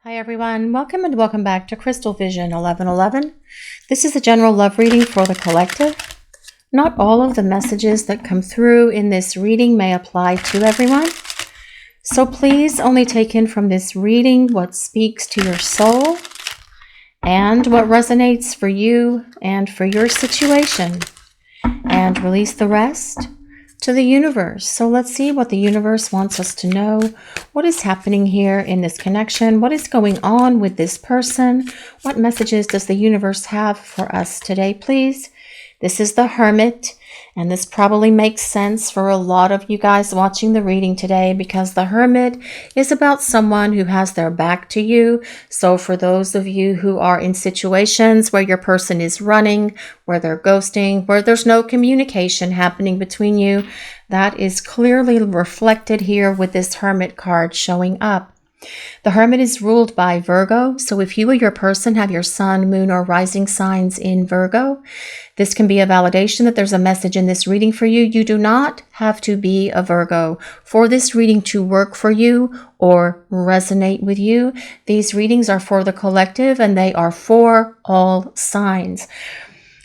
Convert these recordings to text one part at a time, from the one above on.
Hi everyone, welcome and welcome back to Crystal Vision 1111. This is a general love reading for the collective. Not all of the messages that come through in this reading may apply to everyone. So please only take in from this reading what speaks to your soul and what resonates for you and for your situation. And release the rest to the universe. So let's see what the universe wants us to know. What is happening here in this connection? What is going on with this person? What messages does the universe have for us today, please? This is the Hermit, and this probably makes sense for a lot of you guys watching the reading today because the Hermit is about someone who has their back to you. So for those of you who are in situations where your person is running, where they're ghosting, where there's no communication happening between you, that is clearly reflected here with this Hermit card showing up. The Hermit is ruled by Virgo, so if you or your person have your sun, moon, or rising signs in Virgo, this can be a validation that there's a message in this reading for you. You do not have to be a Virgo for this reading to work for you or resonate with you. These readings are for the collective and they are for all signs.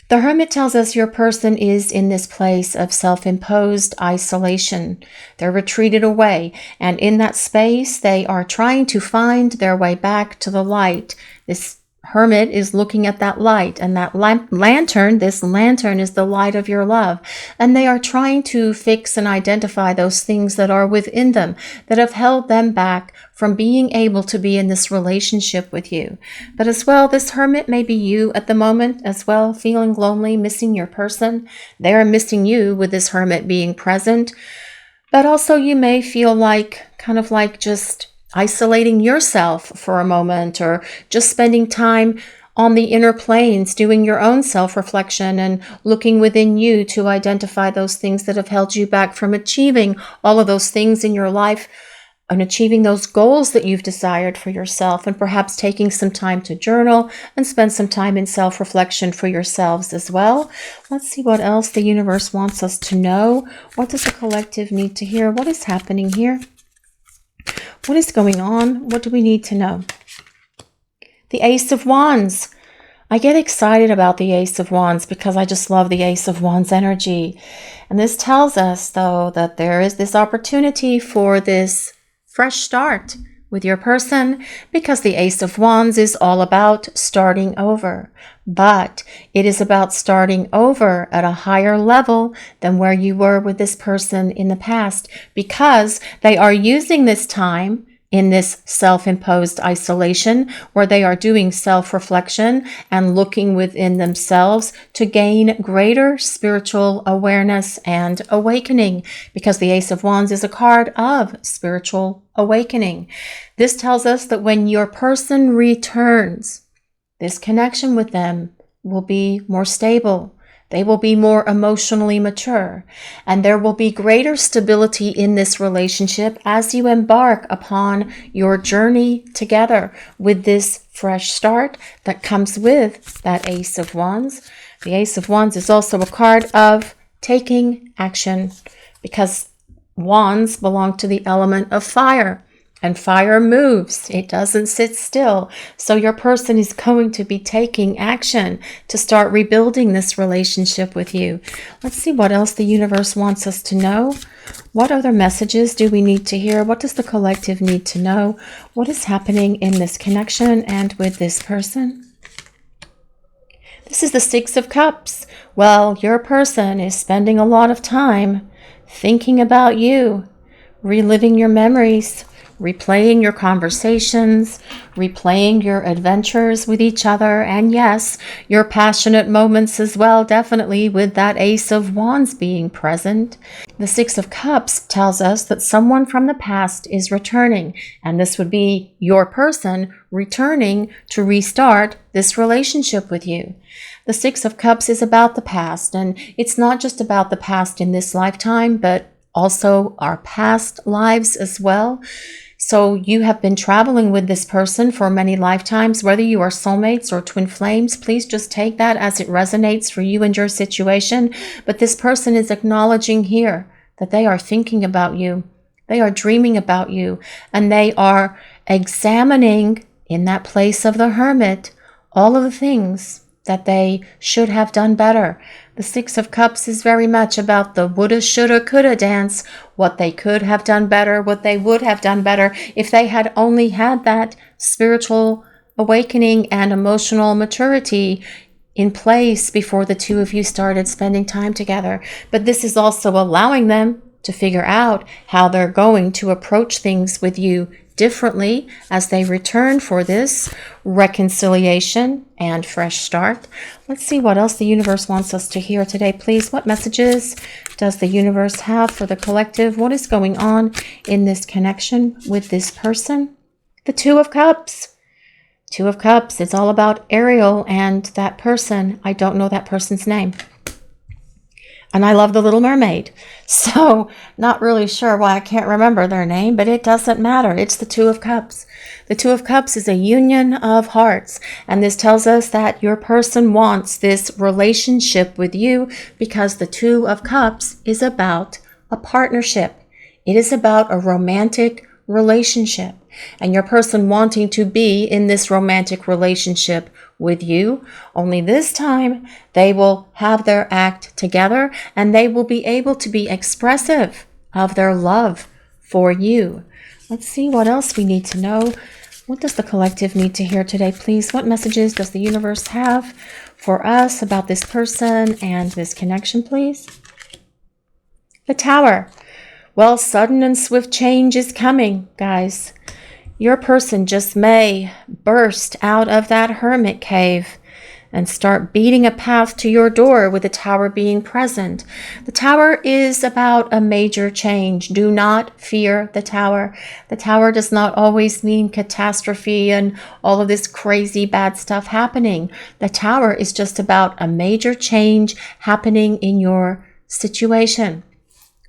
The Hermit tells us your person is in this place of self-imposed isolation. They're retreated away, and in that space, they are trying to find their way back to the light. This Hermit is looking at that light, and that lantern, this lantern is the light of your love. And they are trying to fix and identify those things that are within them that have held them back from being able to be in this relationship with you. But as well, this Hermit may be you at the moment as well, feeling lonely, missing your person. They are missing you with this Hermit being present. But also you may feel like, kind of like just isolating yourself for a moment, or just spending time on the inner planes, doing your own self-reflection and looking within you to identify those things that have held you back from achieving all of those things in your life and achieving those goals that you've desired for yourself, and perhaps taking some time to journal and spend some time in self-reflection for yourselves as well. Let's see what else the universe wants us to know. What does the collective need to hear? What is happening here? What is going on? What do we need to know? The Ace of Wands. I get excited about the Ace of Wands because I just love the Ace of Wands energy. And this tells us, though, that there is this opportunity for this fresh start with your person, because the Ace of Wands is all about starting over. But it is about starting over at a higher level than where you were with this person in the past, because they are using this time in this self-imposed isolation where they are doing self-reflection and looking within themselves to gain greater spiritual awareness and awakening, because the Ace of Wands is a card of spiritual awakening. This tells us that when your person returns, this connection with them will be more stable. They will be more emotionally mature, and there will be greater stability in this relationship as you embark upon your journey together with this fresh start that comes with that Ace of Wands. The Ace of Wands is also a card of taking action, because wands belong to the element of fire. And fire moves. It doesn't sit still. So your person is going to be taking action to start rebuilding this relationship with you. Let's see what else the universe wants us to know. What other messages do we need to hear? What does the collective need to know? What is happening in this connection and with this person? This is the Six of Cups. Well, your person is spending a lot of time thinking about you, reliving your memories, replaying your conversations, replaying your adventures with each other, and yes, your passionate moments as well, definitely with that Ace of Wands being present. The Six of Cups tells us that someone from the past is returning, and this would be your person returning to restart this relationship with you. The Six of Cups is about the past, and it's not just about the past in this lifetime, but also our past lives as well. So you have been traveling with this person for many lifetimes, whether you are soulmates or twin flames. Please just take that as it resonates for you and your situation. But this person is acknowledging here that they are thinking about you. They are dreaming about you, and they are examining in that place of the hermit all of the things that they should have done better. The Six of Cups is very much about the woulda, shoulda, coulda dance, what they could have done better, what they would have done better if they had only had that spiritual awakening and emotional maturity in place before the two of you started spending time together. But this is also allowing them to figure out how they're going to approach things with you differently as they return for this reconciliation and fresh start. Let's see what else the universe wants us to hear today, please. What messages does the universe have for the collective? What is going on in this connection with this person? The Two of Cups. Two of Cups. It's all about Ariel and that person. I don't know that person's name. And I love The Little Mermaid. So not really sure why I can't remember their name, but it doesn't matter. It's the Two of Cups. The Two of Cups is a union of hearts. And this tells us that your person wants this relationship with you because the Two of Cups is about a partnership. It is about a romantic relationship. And your person wanting to be in this romantic relationship with you. Only this time they will have their act together and they will be able to be expressive of their love for you. Let's see what else we need to know. What does the collective need to hear today, please? What messages does the universe have for us about this person and this connection, please? The Tower. Well, sudden and swift change is coming, guys. Your person just may burst out of that hermit cave and start beating a path to your door with the Tower being present. The Tower is about a major change. Do not fear the Tower. The Tower does not always mean catastrophe and all of this crazy bad stuff happening. The Tower is just about a major change happening in your situation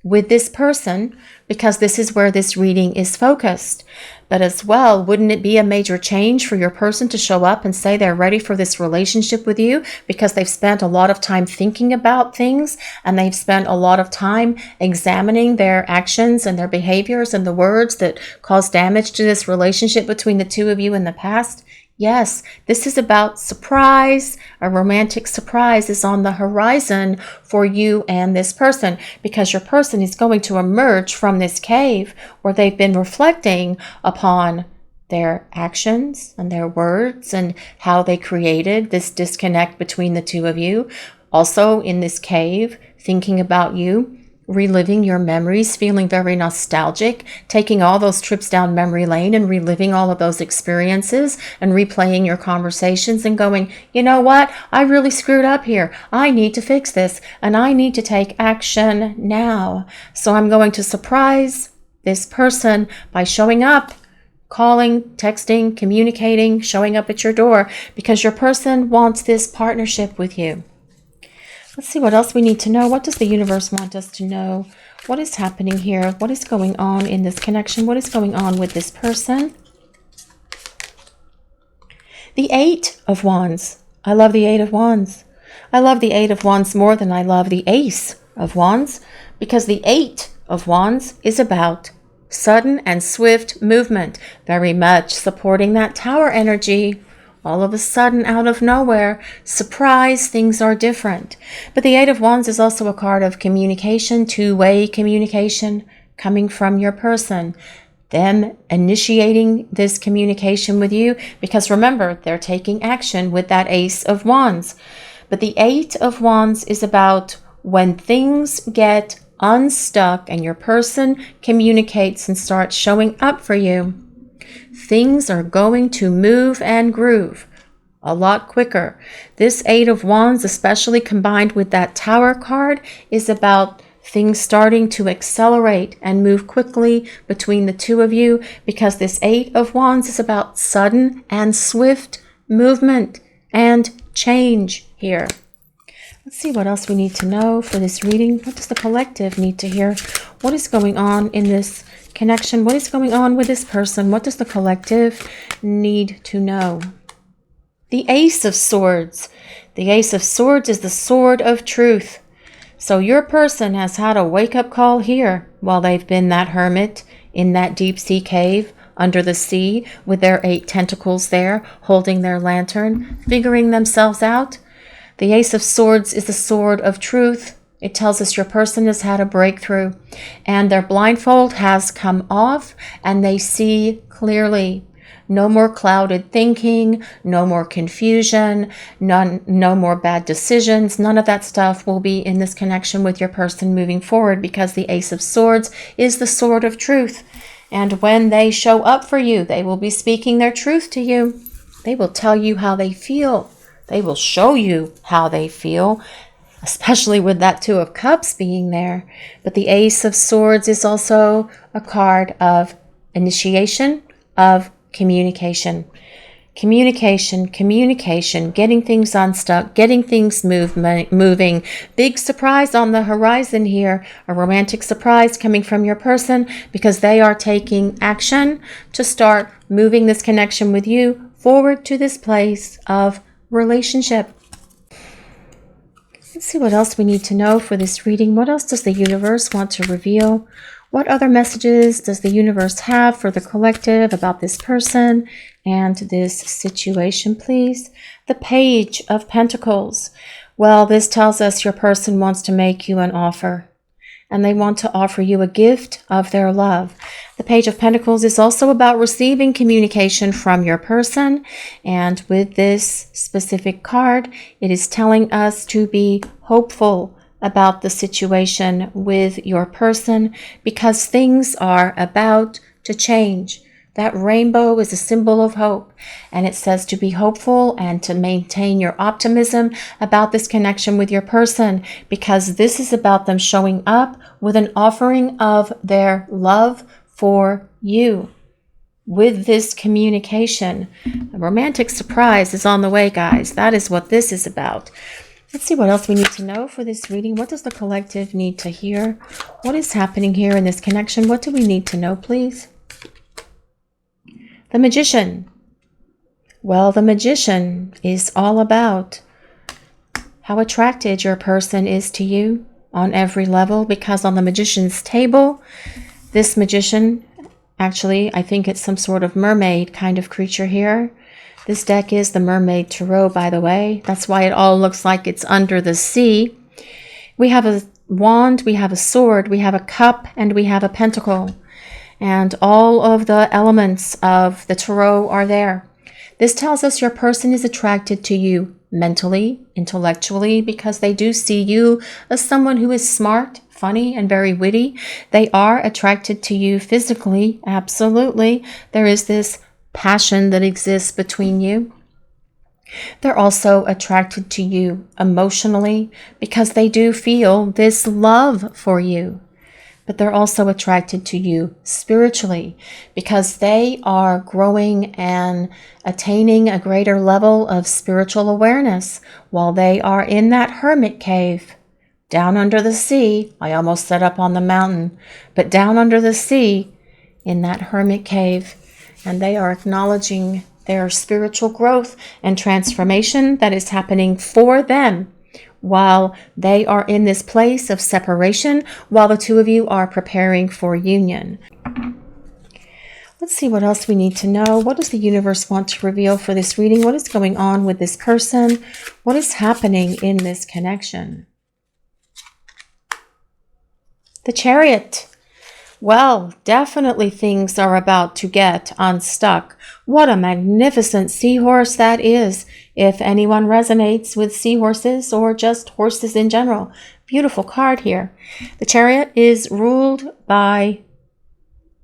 with this person, because this is where this reading is focused. But as well, wouldn't it be a major change for your person to show up and say they're ready for this relationship with you because they've spent a lot of time thinking about things and they've spent a lot of time examining their actions and their behaviors and the words that caused damage to this relationship between the two of you in the past? Yes, this is about surprise. A romantic surprise is on the horizon for you and this person because your person is going to emerge from this cave where they've been reflecting upon their actions and their words and how they created this disconnect between the two of you. Also in this cave, thinking about you, reliving your memories, feeling very nostalgic, taking all those trips down memory lane and reliving all of those experiences and replaying your conversations and going, you know what? I really screwed up here. I need to fix this and I need to take action now. So I'm going to surprise this person by showing up, calling, texting, communicating, showing up at your door because your person wants this partnership with you. Let's see what else we need to know. What does the universe want us to know? What is happening here? What is going on in this connection? What is going on with this person? The Eight of Wands. I love the Eight of Wands. I love the Eight of Wands more than I love the Ace of Wands because the Eight of Wands is about sudden and swift movement, very much supporting that Tower energy. All of a sudden, out of nowhere, surprise, things are different. But the Eight of Wands is also a card of communication, two-way communication coming from your person. Them initiating this communication with you because remember, they're taking action with that Ace of Wands. But the Eight of Wands is about when things get unstuck and your person communicates and starts showing up for you. Things are going to move and groove a lot quicker. This Eight of Wands, especially combined with that Tower card, is about things starting to accelerate and move quickly between the two of you because this Eight of Wands is about sudden and swift movement and change here. Let's see what else we need to know for this reading. What does the collective need to hear? What is going on in this connection? What is going on with this person? What does the collective need to know? The Ace of Swords. The Ace of Swords is the sword of truth. So your person has had a wake-up call here while they've been that hermit in that deep sea cave under the sea with their 8 tentacles there, holding their lantern, figuring themselves out. The Ace of Swords is the sword of truth. It tells us your person has had a breakthrough and their blindfold has come off and they see clearly. No more clouded thinking, no more confusion, no more bad decisions. None of that stuff will be in this connection with your person moving forward, because the Ace of Swords is the sword of truth. And when they show up for you, they will be speaking their truth to you. They will tell you how they feel. They will show you how they feel, especially with that Two of Cups being there. But the Ace of Swords is also a card of initiation, of communication, getting things unstuck, getting things moving. Big surprise on the horizon here, a romantic surprise coming from your person, because they are taking action to start moving this connection with you forward to this place of relationship. Let's see what else we need to know for this reading. What else does the universe want to reveal? What other messages does the universe have for the collective about this person and this situation, please? The Page of Pentacles. Well, this tells us your person wants to make you an offer, and they want to offer you a gift of their love. The Page of Pentacles is also about receiving communication from your person, and with this specific card, it is telling us to be hopeful about the situation with your person, because things are about to change. That rainbow is a symbol of hope, and it says to be hopeful and to maintain your optimism about this connection with your person, because this is about them showing up with an offering of their love for you. With this communication, a romantic surprise is on the way, guys. That is what this is about. Let's see what else we need to know for this reading. What does the collective need to hear? What is happening here in this connection? What do we need to know, please? The Magician. Well, the Magician is all about how attracted your person is to you on every level, because on the Magician's table, this Magician, actually, I think it's some sort of mermaid kind of creature here. This deck is the Mermaid Tarot, by the way. That's why it all looks like it's under the sea. We have a wand, we have a sword, we have a cup, and we have a pentacle. And all of the elements of the tarot are there. This tells us your person is attracted to you mentally, intellectually, because they do see you as someone who is smart, funny, and very witty. They are attracted to you physically, absolutely. There is this passion that exists between you. They're also attracted to you emotionally, because they do feel this love for you. But they're also attracted to you spiritually, because they are growing and attaining a greater level of spiritual awareness while they are in that hermit cave down under the sea. I almost said up on the mountain, but down under the sea in that hermit cave. And they are acknowledging their spiritual growth and transformation that is happening for them while they are in this place of separation, while the two of you are preparing for union. Let's see what else we need to know. What does the universe want to reveal for this reading? What is going on with this person? What is happening in this connection? The Chariot. Well, definitely things are about to get unstuck. What a magnificent seahorse that is, if anyone resonates with seahorses or just horses in general. Beautiful card here. The Chariot is ruled by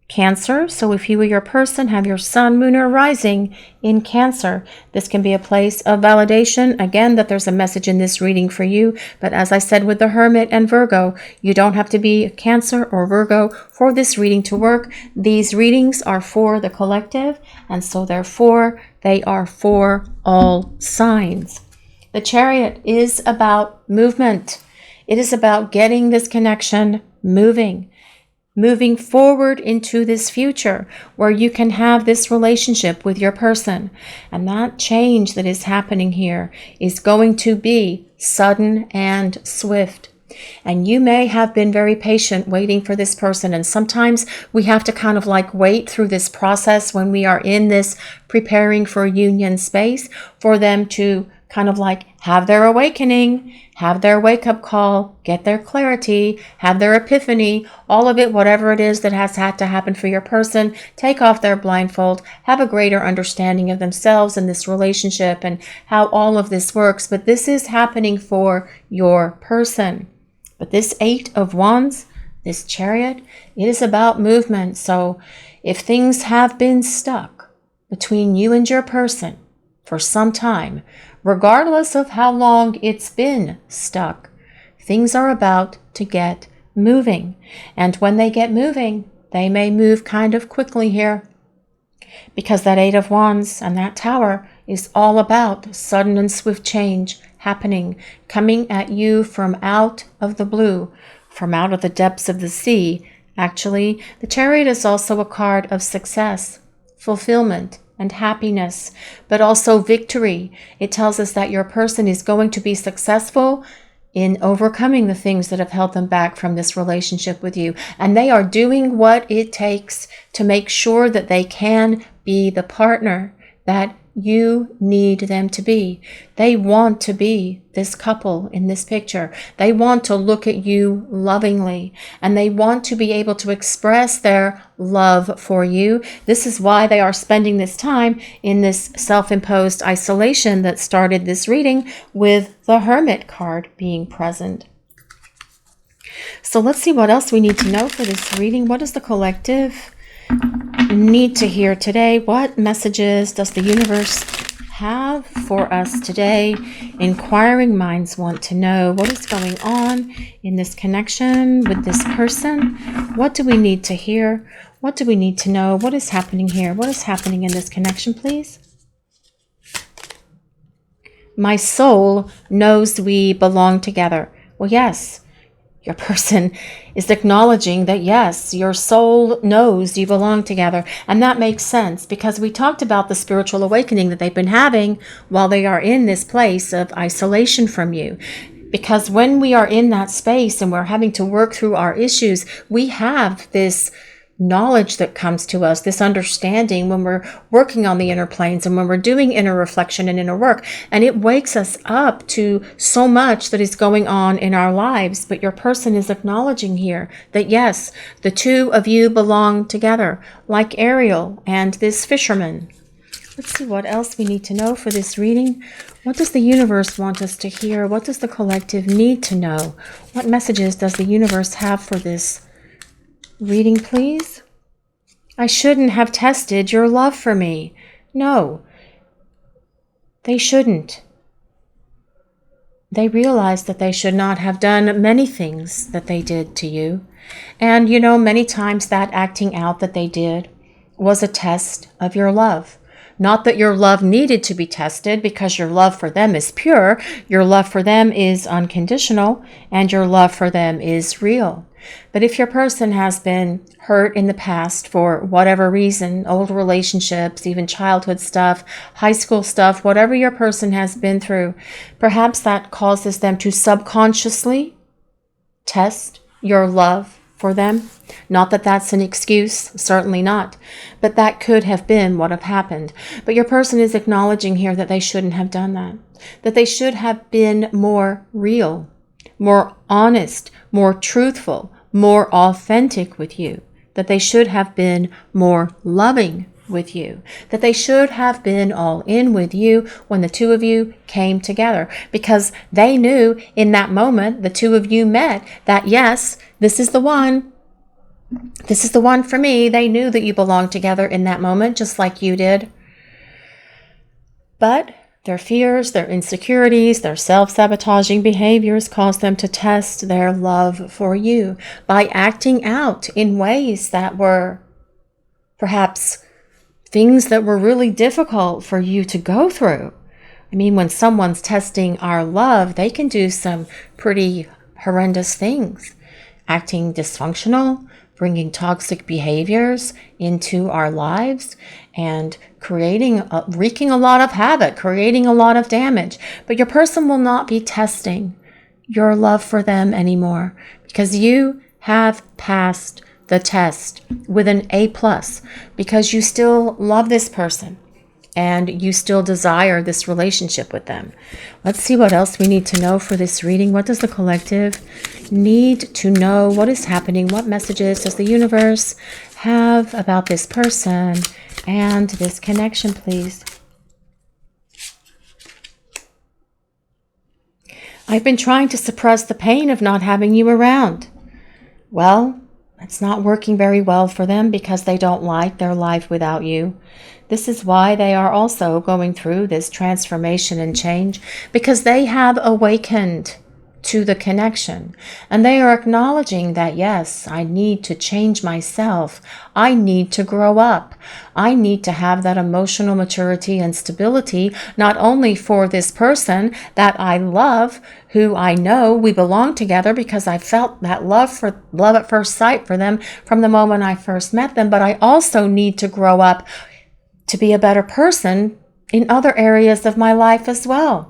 Cancer. So if you or your person have your sun, moon, or rising in Cancer, this can be a place of validation. Again, that there's a message in this reading for you. But as I said with the Hermit and Virgo, you don't have to be Cancer or Virgo for this reading to work. These readings are for the collective, and so therefore they are for all signs. The Chariot is about movement. It is about getting this connection moving forward into this future where you can have this relationship with your person. And that change that is happening here is going to be sudden and swift. And you may have been very patient waiting for this person. And sometimes we have to kind of like wait through this process when we are in this preparing for union space for them to kind of like have their awakening, have their wake-up call, get their clarity, have their epiphany, all of it, whatever it is that has had to happen for your person, take off their blindfold, have a greater understanding of themselves and this relationship and how all of this works. But this is happening for your person. But this 8 of Wands, this Chariot, it is about movement. So if things have been stuck between you and your person for some time, regardless of how long it's been stuck, things are about to get moving. And when they get moving, they may move kind of quickly here, because that 8 of Wands and that Tower is all about sudden and swift change happening, coming at you from out of the blue, from out of the depths of the sea. Actually, the Chariot is also a card of success, fulfillment, and happiness, but also victory. It tells us that your person is going to be successful in overcoming the things that have held them back from this relationship with you. And they are doing what it takes to make sure that they can be the partner that you need them to be. They want to be this couple in this picture. They want to look at you lovingly, and they want to be able to express their love for you. This is why they are spending this time in this self-imposed isolation that started this reading with the Hermit card being present. So let's see what else we need to know for this reading. What does the collective need to hear today? What messages does the universe have for us today? Inquiring minds want to know what is going on in this connection with this person. What do we need to hear? What do we need to know? What is happening here? What is happening in this connection, please? My soul knows we belong together. Well, yes. Your person is acknowledging that, yes, your soul knows you belong together. And that makes sense, because we talked about the spiritual awakening that they've been having while they are in this place of isolation from you. Because when we are in that space and we're having to work through our issues, we have this knowledge that comes to us, this understanding when we're working on the inner planes and when we're doing inner reflection and inner work. And it wakes us up to so much that is going on in our lives. But your person is acknowledging here that, yes, the two of you belong together, like Ariel and this fisherman. Let's see what else we need to know for this reading. What does the universe want us to hear? What does the collective need to know? What messages does the universe have for this reading, please? I shouldn't have tested your love for me. No, they shouldn't. They realized that they should not have done many things that they did to you. And you know, many times that acting out that they did was a test of your love. Not that your love needed to be tested, because your love for them is pure, your love for them is unconditional, and your love for them is real. But if your person has been hurt in the past for whatever reason, old relationships, even childhood stuff, high school stuff, whatever your person has been through, perhaps that causes them to subconsciously test your love for them. Not that that's an excuse, certainly not, but that could have been what have happened. But your person is acknowledging here that they shouldn't have done that they should have been more real, more honest, more truthful, more authentic with you, that they should have been more loving with you, that they should have been all in with you when the two of you came together, because they knew in that moment the two of you met that, yes, this is the one. This is the one for me. They knew that you belonged together in that moment, just like you did. But their fears, their insecurities, their self-sabotaging behaviors caused them to test their love for you by acting out in ways that were perhaps things that were really difficult for you to go through. I mean, when someone's testing our love, they can do some pretty horrendous things. Acting dysfunctional, bringing toxic behaviors into our lives, and wreaking a lot of havoc, creating a lot of damage. But your person will not be testing your love for them anymore, because you have passed the test with an A+, because you still love this person and you still desire this relationship with them. Let's see what else we need to know for this reading. What does the collective need to know? What is happening? What messages does the universe have about this person and this connection, please? I've been trying to suppress the pain of not having you around. Well, it's not working very well for them because they don't like their life without you. This is why they are also going through this transformation and change, because they have awakened to the connection and they are acknowledging that, yes, I need to change myself. I need to grow up. I need to have that emotional maturity and stability, not only for this person that I love, who I know we belong together because I felt that love at first sight for them from the moment I first met them, but I also need to grow up to be a better person in other areas of my life as well.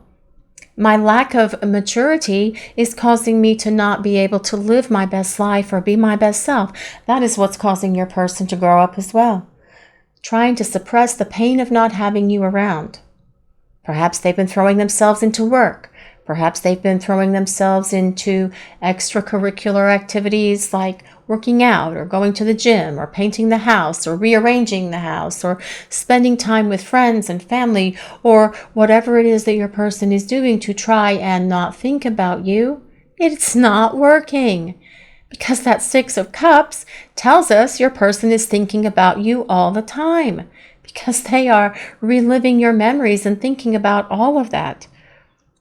My lack of maturity is causing me to not be able to live my best life or be my best self. That is what's causing your person to grow up as well. Trying to suppress the pain of not having you around. Perhaps they've been throwing themselves into work. Perhaps they've been throwing themselves into extracurricular activities like working out or going to the gym or painting the house or rearranging the house or spending time with friends and family or whatever it is that your person is doing to try and not think about you. It's not working, because that Six of Cups tells us your person is thinking about you all the time, because they are reliving your memories and thinking about all of that.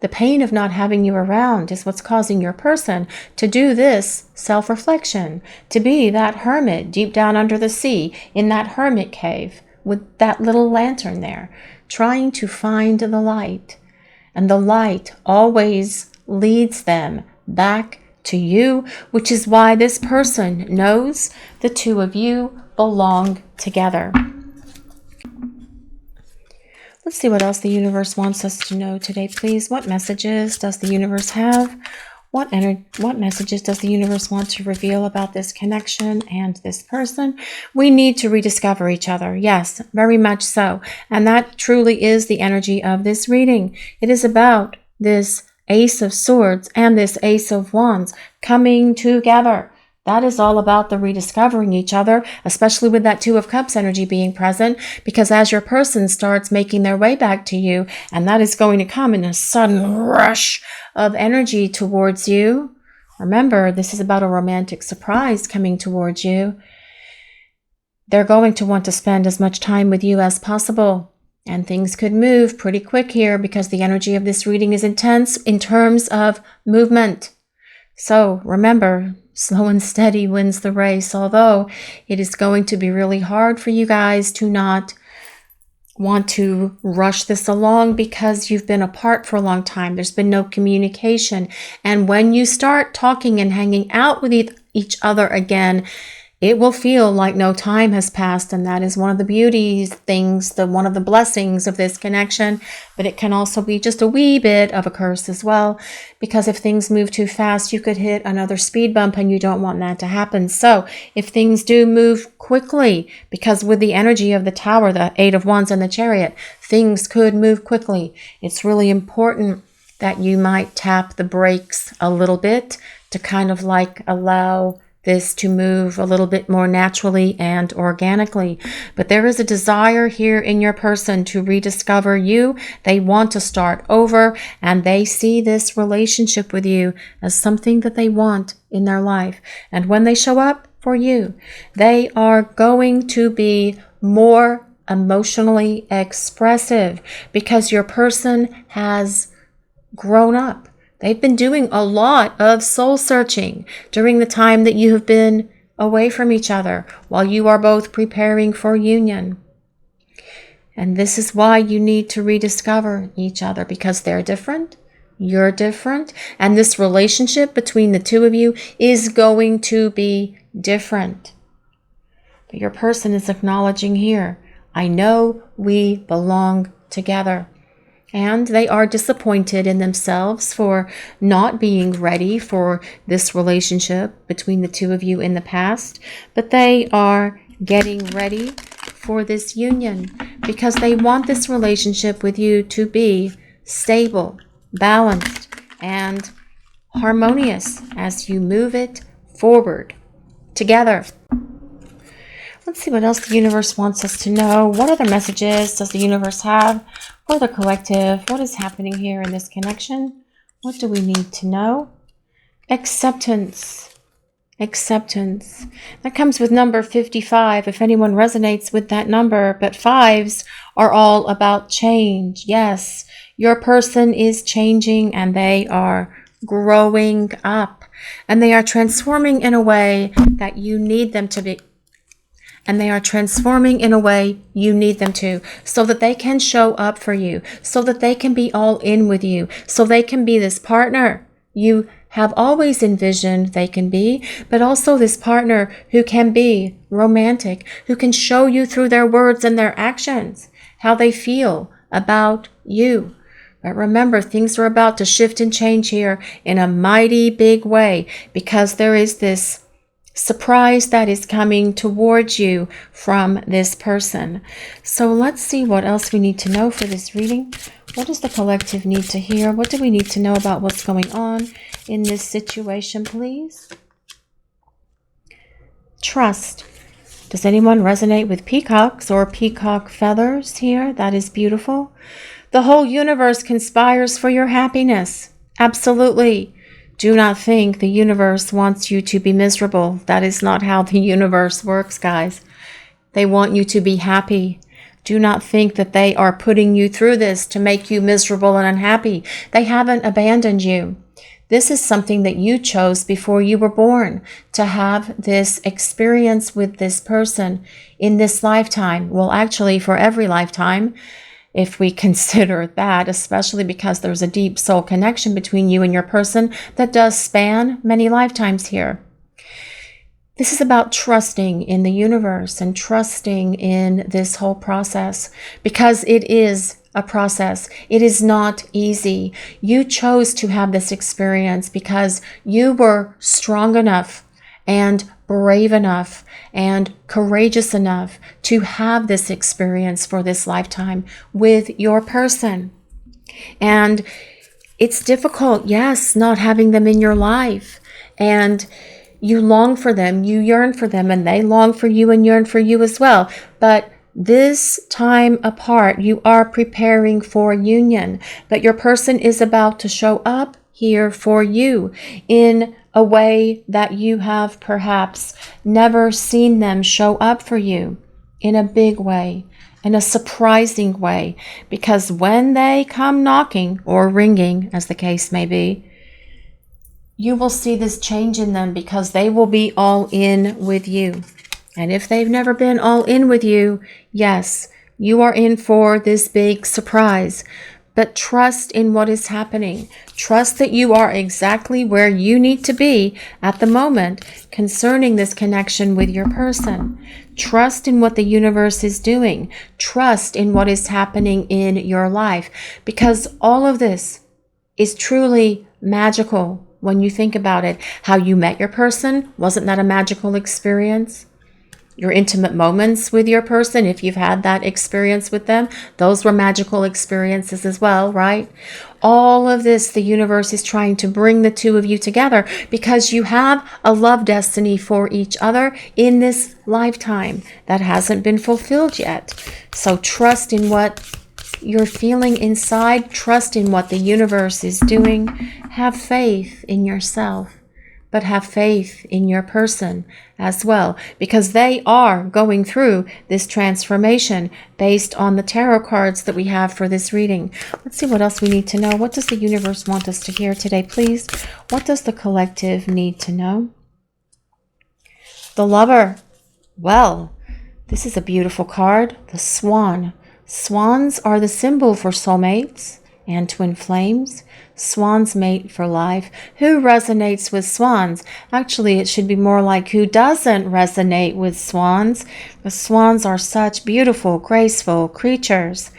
The pain of not having you around is what's causing your person to do this self-reflection, to be that hermit deep down under the sea in that hermit cave with that little lantern there, trying to find the light. And the light always leads them back to you, which is why this person knows the two of you belong together. Let's see what else the universe wants us to know today, please. What messages does the universe have? What messages does the universe want to reveal about this connection and this person? We need to rediscover each other. Yes, very much so. And that truly is the energy of this reading. It is about this Ace of Swords and this Ace of Wands coming together. That is all about the rediscovering each other, especially with that Two of Cups energy being present, because as your person starts making their way back to you, and that is going to come in a sudden rush of energy towards you. Remember, this is about a romantic surprise coming towards you. They're going to want to spend as much time with you as possible. And things could move pretty quick here because the energy of this reading is intense in terms of movement. So remember, slow and steady wins the race, although it is going to be really hard for you guys to not want to rush this along because you've been apart for a long time. There's been no communication. And when you start talking and hanging out with each other again, it will feel like no time has passed, and that is one of the beauties things, one of the blessings of this connection. But it can also be just a wee bit of a curse as well, because if things move too fast, you could hit another speed bump, and you don't want that to happen. So if things do move quickly, because with the energy of the Tower, the Eight of Wands and the Chariot, things could move quickly. It's really important that you might tap the brakes a little bit to kind of like allow this to move a little bit more naturally and organically. But there is a desire here in your person to rediscover you. They want to start over, and they see this relationship with you as something that they want in their life. And when they show up for you, they are going to be more emotionally expressive because your person has grown up. They've been doing a lot of soul searching during the time that you have been away from each other while you are both preparing for union. And this is why you need to rediscover each other, because they're different, you're different, and this relationship between the two of you is going to be different. But your person is acknowledging here, I know we belong together. And they are disappointed in themselves for not being ready for this relationship between the two of you in the past. But they are getting ready for this union because they want this relationship with you to be stable, balanced, and harmonious as you move it forward together. Let's see what else the universe wants us to know. What other messages does the universe have for the collective? What is happening here in this connection? What do we need to know? Acceptance. Acceptance. That comes with number 55, if anyone resonates with that number. But fives are all about change. Yes, your person is changing and they are growing up. And they are transforming in a way that you need them to be. And they are transforming in a way you need them to, so that they can show up for you, so that they can be all in with you, so they can be this partner you have always envisioned they can be, but also this partner who can be romantic, who can show you through their words and their actions how they feel about you. But remember, things are about to shift and change here in a mighty big way, because there is this surprise that is coming towards you from this person. So let's see what else we need to know for this reading. What does the collective need to hear? What do we need to know about what's going on in this situation, please? Trust. Does anyone resonate with peacocks or peacock feathers here? That is beautiful. The whole universe conspires for your happiness. Absolutely. Do not think the universe wants you to be miserable. That is not how the universe works, guys. They want you to be happy. Do not think that they are putting you through this to make you miserable and unhappy. They haven't abandoned you. This is something that you chose before you were born, to have this experience with this person in this lifetime. Well, actually, for every lifetime, if we consider that, especially because there's a deep soul connection between you and your person that does span many lifetimes here. This is about trusting in the universe and trusting in this whole process, because it is a process. It is not easy. You chose to have this experience because you were strong enough and brave enough and courageous enough to have this experience for this lifetime with your person. And it's difficult, yes, not having them in your life. And you long for them, you yearn for them, and they long for you and yearn for you as well. But this time apart, you are preparing for union. But your person is about to show up here for you in a way that you have perhaps never seen them show up for you, in a big way, in a surprising way. Because when they come knocking or ringing, as the case may be, you will see this change in them, because they will be all in with you. And if they've never been all in with you, yes, you are in for this big surprise. But trust in what is happening. Trust that you are exactly where you need to be at the moment concerning this connection with your person. Trust in what the universe is doing. Trust in what is happening in your life, because all of this is truly magical when you think about it. How you met your person, wasn't that a magical experience? Your intimate moments with your person, if you've had that experience with them, those were magical experiences as well, right? All of this, the universe is trying to bring the two of you together, because you have a love destiny for each other in this lifetime that hasn't been fulfilled yet. So trust in what you're feeling inside. Trust in what the universe is doing. Have faith in yourself, but have faith in your person as well, because they are going through this transformation based on the tarot cards that we have for this reading. Let's see what else we need to know. What does the universe want us to hear today, please? What does the collective need to know? The Lover. Well, this is a beautiful card. The Swan. Swans are the symbol for soulmates and twin flames. Swans mate for life. Who resonates with swans? Actually, it should be more like who doesn't resonate with swans. The swans are such beautiful, graceful creatures.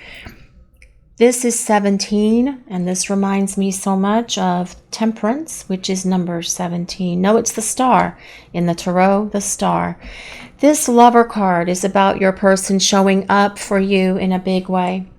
This is 17, and this reminds me so much of Temperance, which is number 17. No, it's the star in the tarot, the star. This Lover card is about your person showing up for you in a big way.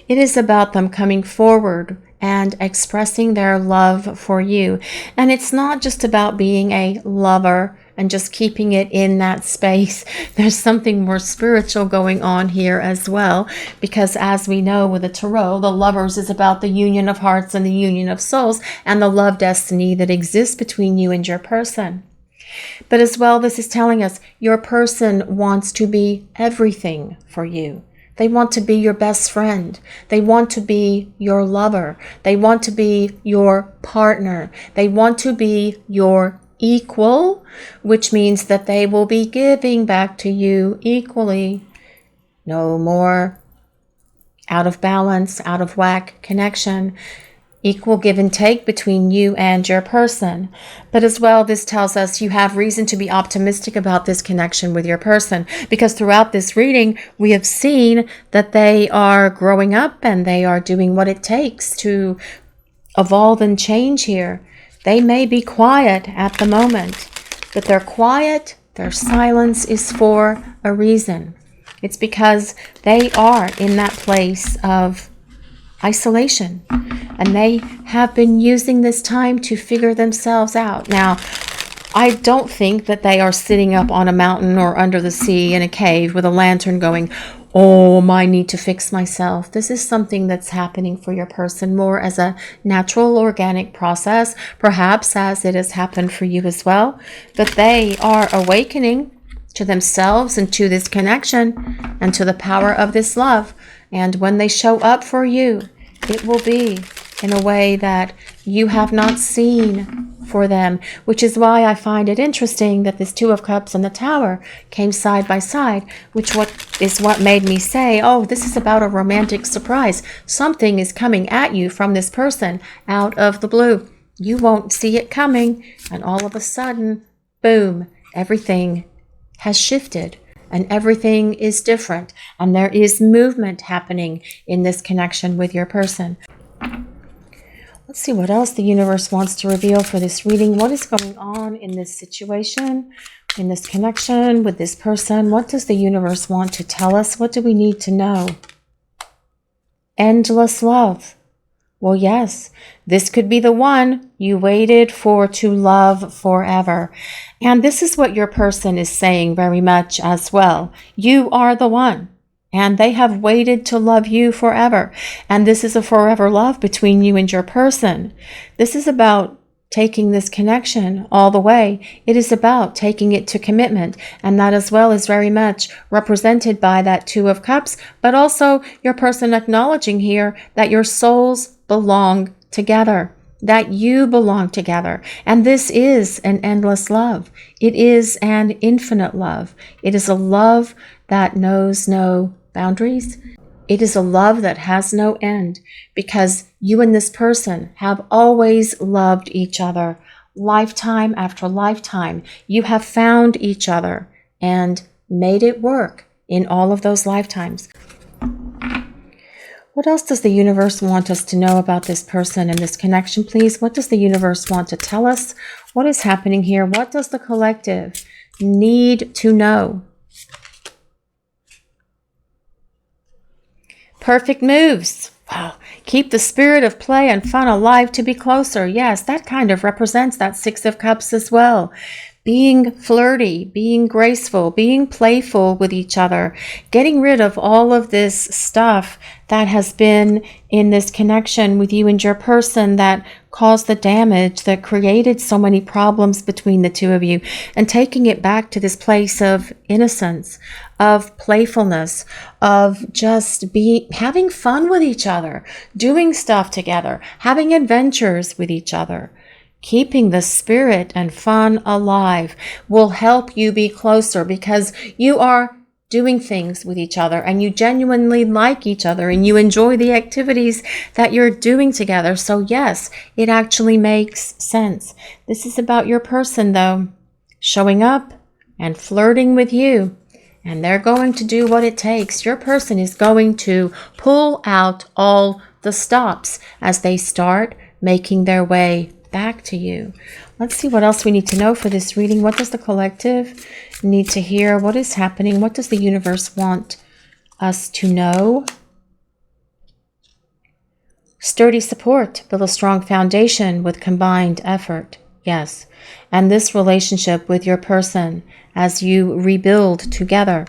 It is about them coming forward and expressing their love for you. And it's not just about being a lover and just keeping it in that space. There's something more spiritual going on here as well, because as we know with the tarot, the Lovers is about the union of hearts and the union of souls and the love destiny that exists between you and your person. But as well, this is telling us your person wants to be everything for you. They want to be your best friend. They want to be your lover. They want to be your partner. They want to be your equal, which means that they will be giving back to you equally. No more out of balance, out of whack connection. Equal give and take between you and your person. But as well, this tells us you have reason to be optimistic about this connection with your person, because throughout this reading, we have seen that they are growing up and they are doing what it takes to evolve and change here. They may be quiet at the moment, but their quiet, their silence is for a reason. It's because they are in that place of isolation, and they have been using this time to figure themselves out. Now, I don't think that they are sitting up on a mountain or under the sea in a cave with a lantern going, oh, I need to fix myself. This is something that's happening for your person more as a natural, organic process, perhaps as it has happened for you as well. But they are awakening to themselves and to this connection and to the power of this love. And when they show up for you, it will be in a way that you have not seen for them, which is why I find it interesting that this Two of Cups and the Tower came side by side, which is what made me say, oh, this is about a romantic surprise. Something is coming at you from this person out of the blue. You won't see it coming, and all of a sudden, boom, everything has shifted. And everything is different. And there is movement happening in this connection with your person. Let's see what else the universe wants to reveal for this reading. What is going on in this situation, in this connection with this person? What does the universe want to tell us? What do we need to know? Endless love. Well, yes, this could be the one you waited for to love forever. And this is what your person is saying very much as well. You are the one, and they have waited to love you forever. And this is a forever love between you and your person. This is about taking this connection all the way. It is about taking it to commitment. And that as well is very much represented by that Two of Cups, but also your person acknowledging here that your souls belong together, that you belong together. And this is an endless love. It is an infinite love. It is a love that knows no boundaries. It is a love that has no end, because you and this person have always loved each other. Lifetime after lifetime, you have found each other and made it work in all of those lifetimes. What else does the universe want us to know about this person and this connection, please? What does the universe want to tell us? What is happening here? What does the collective need to know? Perfect moves. Wow. Keep the spirit of play and fun alive to be closer. Yes, that kind of represents that Six of Cups as well. Being flirty, being graceful, being playful with each other, getting rid of all of this stuff that has been in this connection with you and your person that caused the damage, that created so many problems between the two of you, and taking it back to this place of innocence, of playfulness, of just having fun with each other, doing stuff together, having adventures with each other. Keeping the spirit and fun alive will help you be closer, because you are doing things with each other and you genuinely like each other and you enjoy the activities that you're doing together. So yes, it actually makes sense. This is about your person, though, showing up and flirting with you. And they're going to do what it takes. Your person is going to pull out all the stops as they start making their way back to you. Let's see what else we need to know for this reading. What does the collective need to hear? What is happening? What does the universe want us to know? Sturdy support. Build a strong foundation with combined effort. Yes. And this relationship with your person, as you rebuild together,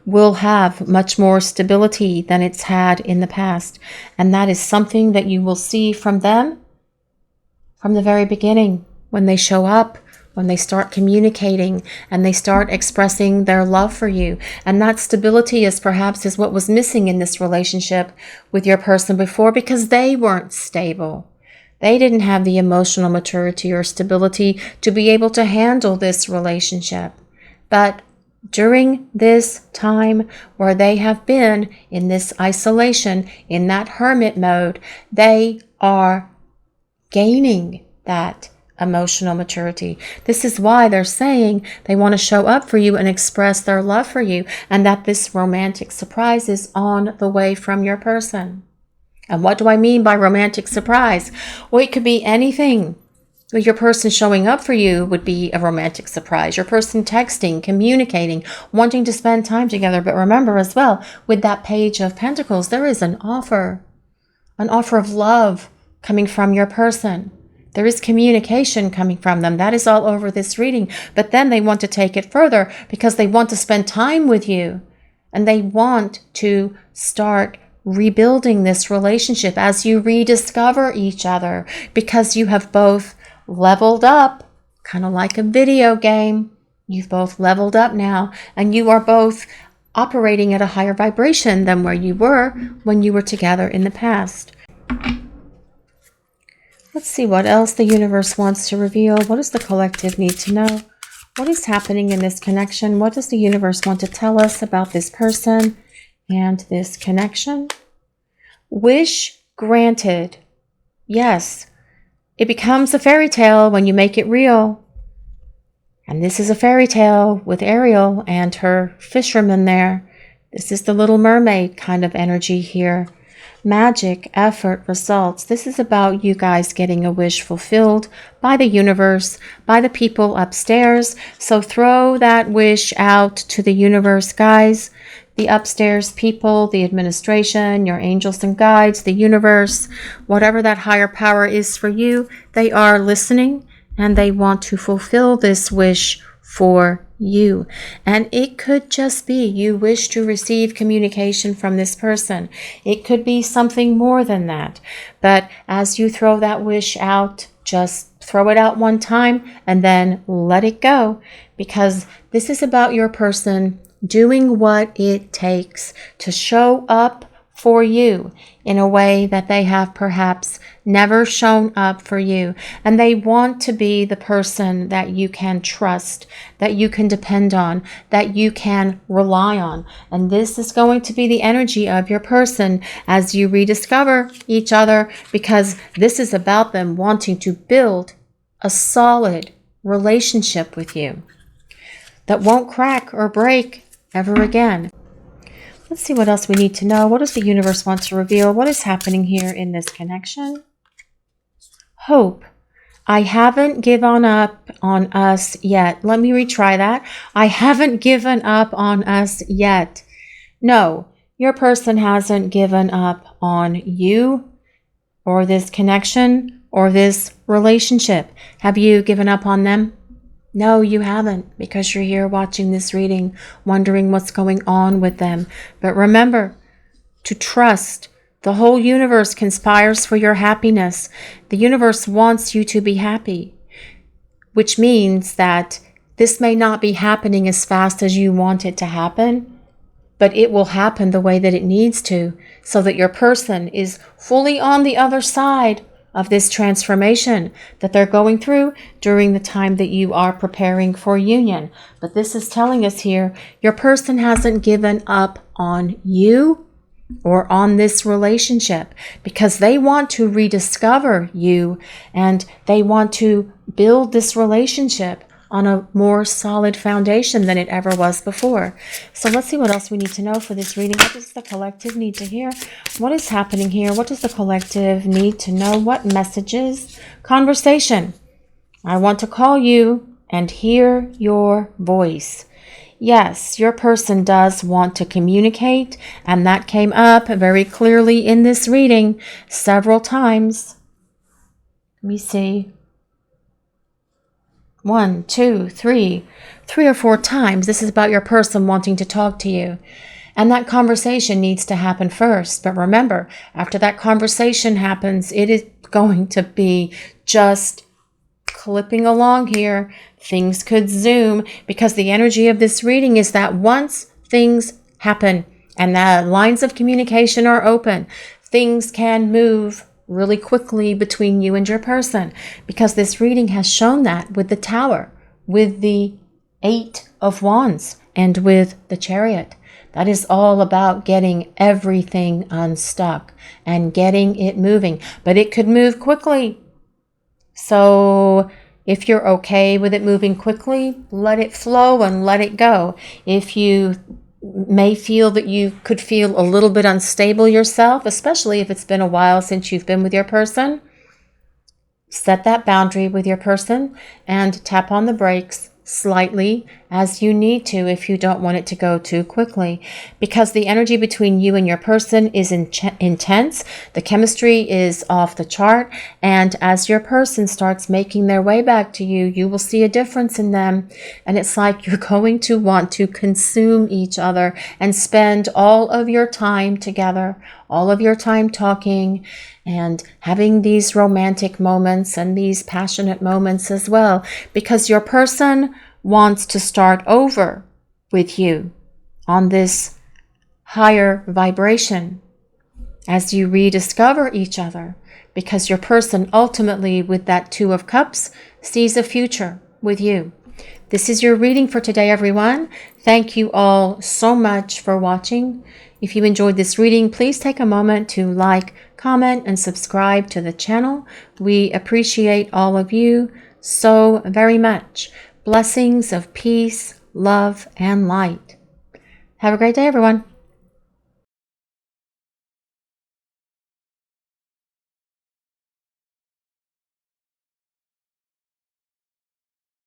will have much more stability than it's had in the past. And that is something that you will see from them from the very beginning, when they show up, when they start communicating and they start expressing their love for you. And that stability is what was missing in this relationship with your person before, because they weren't stable. They didn't have the emotional maturity or stability to be able to handle this relationship. But during this time where they have been in this isolation, in that hermit mode, they are gaining that emotional maturity. This is why they're saying they want to show up for you and express their love for you, and that this romantic surprise is on the way from your person. And what do I mean by romantic surprise? Well, it could be anything. Your person showing up for you would be a romantic surprise. Your person texting, communicating, wanting to spend time together. But remember as well, with that Page of Pentacles, there is an offer of love coming from your person. There is communication coming from them. That is all over this reading. But then they want to take it further because they want to spend time with you. And they want to start rebuilding this relationship as you rediscover each other, because you have both leveled up, kind of like a video game. You've both leveled up now, and you are both operating at a higher vibration than where you were when you were together in the past. Let's see what else the universe wants to reveal. What does the collective need to know? What is happening in this connection? What does the universe want to tell us about this person and this connection? Wish granted. Yes, it becomes a fairy tale when you make it real. And this is a fairy tale with Ariel and her fisherman there. This is the Little Mermaid kind of energy here. Magic, effort, results. This is about you guys getting a wish fulfilled by the universe, by the people upstairs. So throw that wish out to the universe, guys. The upstairs people, the administration, your angels and guides, the universe, whatever that higher power is for you, they are listening and they want to fulfill this wish for you. And it could just be you wish to receive communication from this person. It could be something more than that. But as you throw that wish out, just throw it out one time and then let it go, because this is about your person doing what it takes to show up for you in a way that they have perhaps never shown up for you. And they want to be the person that you can trust, that you can depend on, that you can rely on. And this is going to be the energy of your person as you rediscover each other, because this is about them wanting to build a solid relationship with you that won't crack or break ever again. Let's see what else we need to know. What does the universe want to reveal? What is happening here in this connection? Hope. I haven't given up on us yet. Let me retry that. I haven't given up on us yet. No, your person hasn't given up on you or this connection or this relationship. Have you given up on them? No, you haven't, because you're here watching this reading, wondering what's going on with them. But remember to trust. The whole universe conspires for your happiness. The universe wants you to be happy, which means that this may not be happening as fast as you want it to happen, but it will happen the way that it needs to, so that your person is fully on the other side of this transformation that they're going through during the time that you are preparing for union. But this is telling us here, your person hasn't given up on you or on this relationship, because they want to rediscover you and they want to build this relationship on a more solid foundation than it ever was before. So let's see what else we need to know for this reading. What does the collective need to hear? What is happening here? What does the collective need to know? What messages? Conversation. I want to call you and hear your voice. Yes, your person does want to communicate, and that came up very clearly in this reading several times. Let me see. 1, 2, 3 or 4 times. This is about your person wanting to talk to you. And that conversation needs to happen first. But remember, after that conversation happens, it is going to be just clipping along here. Things could zoom, because the energy of this reading is that once things happen and the lines of communication are open, things can move really quickly between you and your person, because this reading has shown that with the Tower, with the 8 of Wands, and with the Chariot. That is all about getting everything unstuck and getting it moving, but it could move quickly. So if you're okay with it moving quickly, let it flow and let it go. If you may feel that you could feel a little bit unstable yourself, especially if it's been a while since you've been with your person, set that boundary with your person and tap on the brakes slightly as you need to if you don't want it to go too quickly, because the energy between you and your person is intense. The chemistry is off the chart, and as your person starts making their way back to you, you will see a difference in them, and it's like you're going to want to consume each other and spend all of your time together, all of your time talking and having these romantic moments and these passionate moments as well, because your person wants to start over with you on this higher vibration as you rediscover each other, because your person ultimately, with that 2 of Cups, sees a future with you. This is your reading for today, everyone. Thank you all so much for watching. If you enjoyed this reading, please take a moment to like, comment, and subscribe to the channel. We appreciate all of you so very much. Blessings of peace, love, and light. Have a great day, everyone.